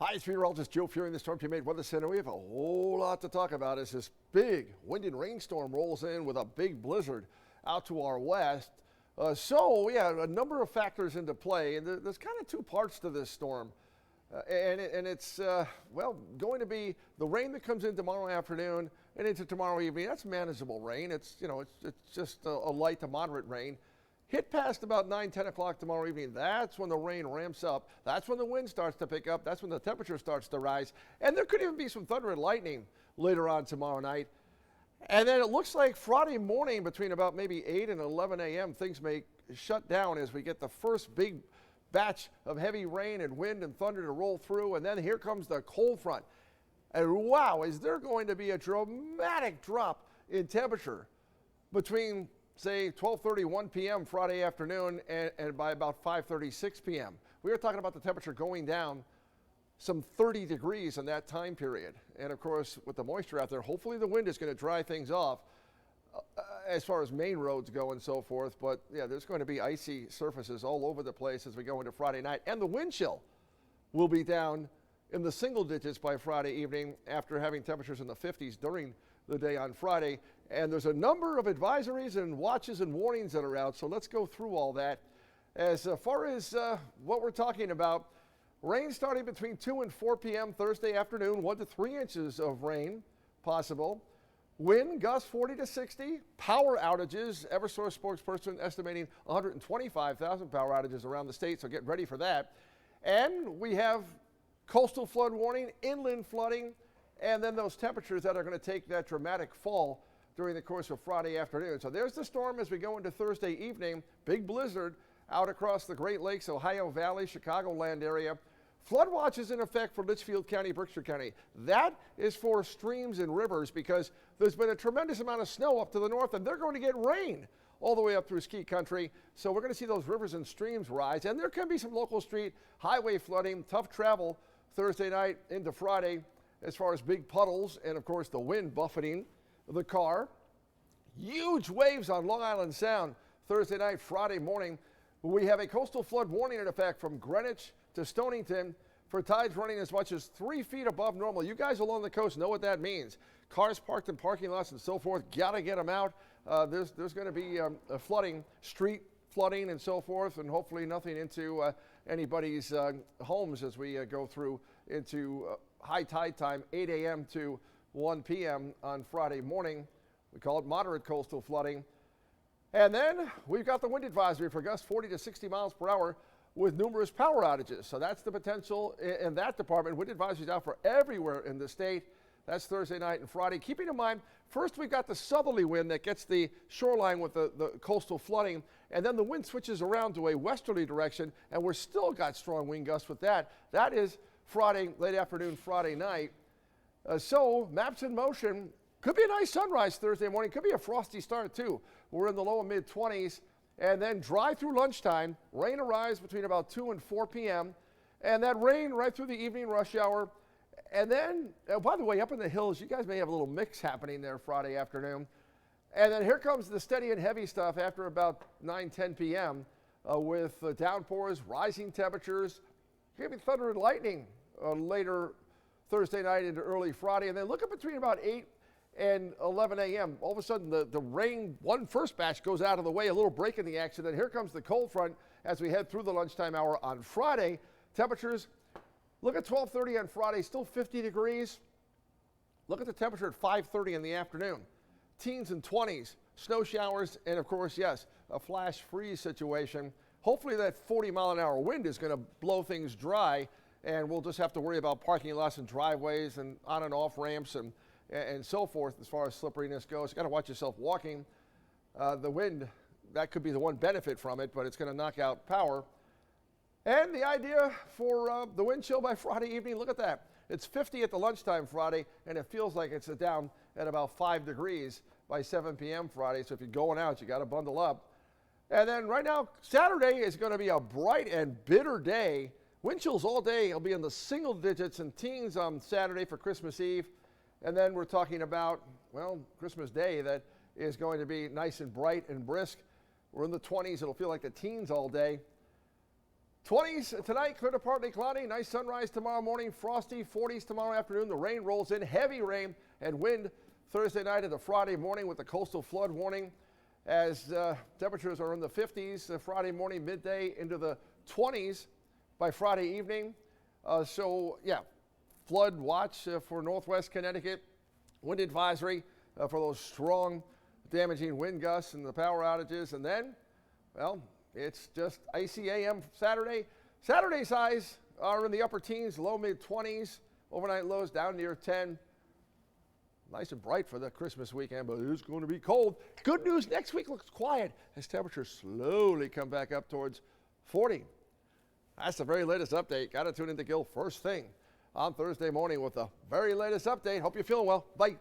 Hi, it's meteorologist Joe Fury in the Storm Team 8 Weather Center. We have a whole lot to talk about as this big wind and rainstorm rolls in with a big blizzard out to our west. A number of factors into play, and there's kind of two parts to this storm. It's going to be the rain that comes in tomorrow afternoon and into tomorrow evening. That's manageable rain. It's just a light to moderate rain. Hit past about 9, 10 o'clock tomorrow evening. That's when the rain ramps up. That's when the wind starts to pick up. That's when the temperature starts to rise. And there could even be some thunder and lightning later on tomorrow night. And then it looks like Friday morning between about maybe 8 and 11 a.m. things may shut down as we get the first big batch of heavy rain and wind and thunder to roll through. And then here comes the cold front. And wow, is there going to be a dramatic drop in temperature between say 12:30, 1 p.m. Friday afternoon and by about 5:30, 6 p.m. We were talking about the temperature going down some 30 degrees in that time period. And of course, with the moisture out there, hopefully the wind is going to dry things off as far as main roads go and so forth. But yeah, there's going to be icy surfaces all over the place as we go into Friday night. And the wind chill will be down in the single digits by Friday evening after having temperatures in the 50s during the day on Friday. And there's a number of advisories and watches and warnings that are out. So let's go through all that. As far as what we're talking about, rain starting between 2 and 4 p.m. Thursday afternoon, 1 to 3 inches of rain possible. Wind gusts 40 to 60. Power outages, Eversource spokesperson estimating 125,000 power outages around the state, so get ready for that. And we have coastal flood warning, inland flooding, and then those temperatures that are going to take that dramatic fall during the course of Friday afternoon. So there's the storm as we go into Thursday evening. Big blizzard out across the Great Lakes, Ohio Valley, Chicagoland area. Flood watch is in effect for Litchfield County, Berkshire County. That is for streams and rivers because there's been a tremendous amount of snow up to the north and they're going to get rain all the way up through ski country. So we're going to see those rivers and streams rise, and there can be some local street highway flooding, tough travel Thursday night into Friday as far as big puddles and of course the wind buffeting the car. Huge waves on Long Island Sound Thursday night, Friday morning. We have a coastal flood warning in effect from Greenwich to Stonington for tides running as much as 3 feet above normal. You guys along the coast know what that means. Cars parked in parking lots and so forth, gotta get them out. There's going to be a flooding, street flooding and so forth, and hopefully nothing into anybody's homes as we go through into high tide time, 8 a.m. to 1 p.m. on Friday morning. We call it moderate coastal flooding. And then we've got the wind advisory for gusts 40 to 60 miles per hour with numerous power outages. So that's the potential in that department. Wind advisory is out for everywhere in the state. That's Thursday night and Friday. Keeping in mind, first we've got the southerly wind that gets the shoreline with the coastal flooding, and then the wind switches around to a westerly direction, and we're still got strong wind gusts with that. That is Friday, late afternoon, Friday night. So maps in motion. Could be a nice sunrise Thursday morning. Could be a frosty start too. We're in the low and mid 20s, and then dry through lunchtime. Rain arrives between about 2 and 4 p.m. and that rain right through the evening rush hour. And then, by the way, up in the hills, you guys may have a little mix happening there Friday afternoon. And then here comes the steady and heavy stuff after about 9, 10 p.m. With downpours, rising temperatures, maybe thunder and lightning later Thursday night into early Friday. And then look up between about 8 and 11 a.m. All of a sudden, the rain, first batch goes out of the way, a little break in the action. Then here comes the cold front as we head through the lunchtime hour on Friday. Temperatures, look at 12:30 on Friday, still 50 degrees. Look at the temperature at 5:30 in the afternoon. Teens and 20s, snow showers, and of course, yes, a flash freeze situation. Hopefully that 40-mile-an-hour wind is going to blow things dry, and we'll just have to worry about parking lots and driveways and on and off ramps and so forth as far as slipperiness goes. You got to watch yourself walking. The wind, that could be the one benefit from it, but it's going to knock out power. And the idea for the wind chill by Friday evening, look at that. It's 50 at the lunchtime Friday, and it feels like it's down at about 5 degrees by 7 p.m. Friday. So if you're going out, you got to bundle up. And then right now, Saturday is going to be a bright and bitter day. Wind chills all day. It'll be in the single digits and teens on Saturday for Christmas Eve. And then we're talking about, well, Christmas Day that is going to be nice and bright and brisk. We're in the 20s. It'll feel like the teens all day. 20s tonight, clear to partly cloudy. Nice sunrise tomorrow morning. Frosty, 40s tomorrow afternoon. The rain rolls in, heavy rain and wind Thursday night into Friday morning with the coastal flood warning as temperatures are in the 50s Friday morning, midday into the 20s by Friday evening. Flood watch for northwest Connecticut. Wind advisory for those strong, damaging wind gusts and the power outages. And then, well, it's just icy AM Saturday. Saturday's highs are in the upper teens, low mid 20s. Overnight lows down near 10. Nice and bright for the Christmas weekend, but it is going to be cold. Good news, next week looks quiet as temperatures slowly come back up towards 40. That's the very latest update. Got to tune into Gil first thing on Thursday morning with the very latest update. Hope you're feeling well. Bye.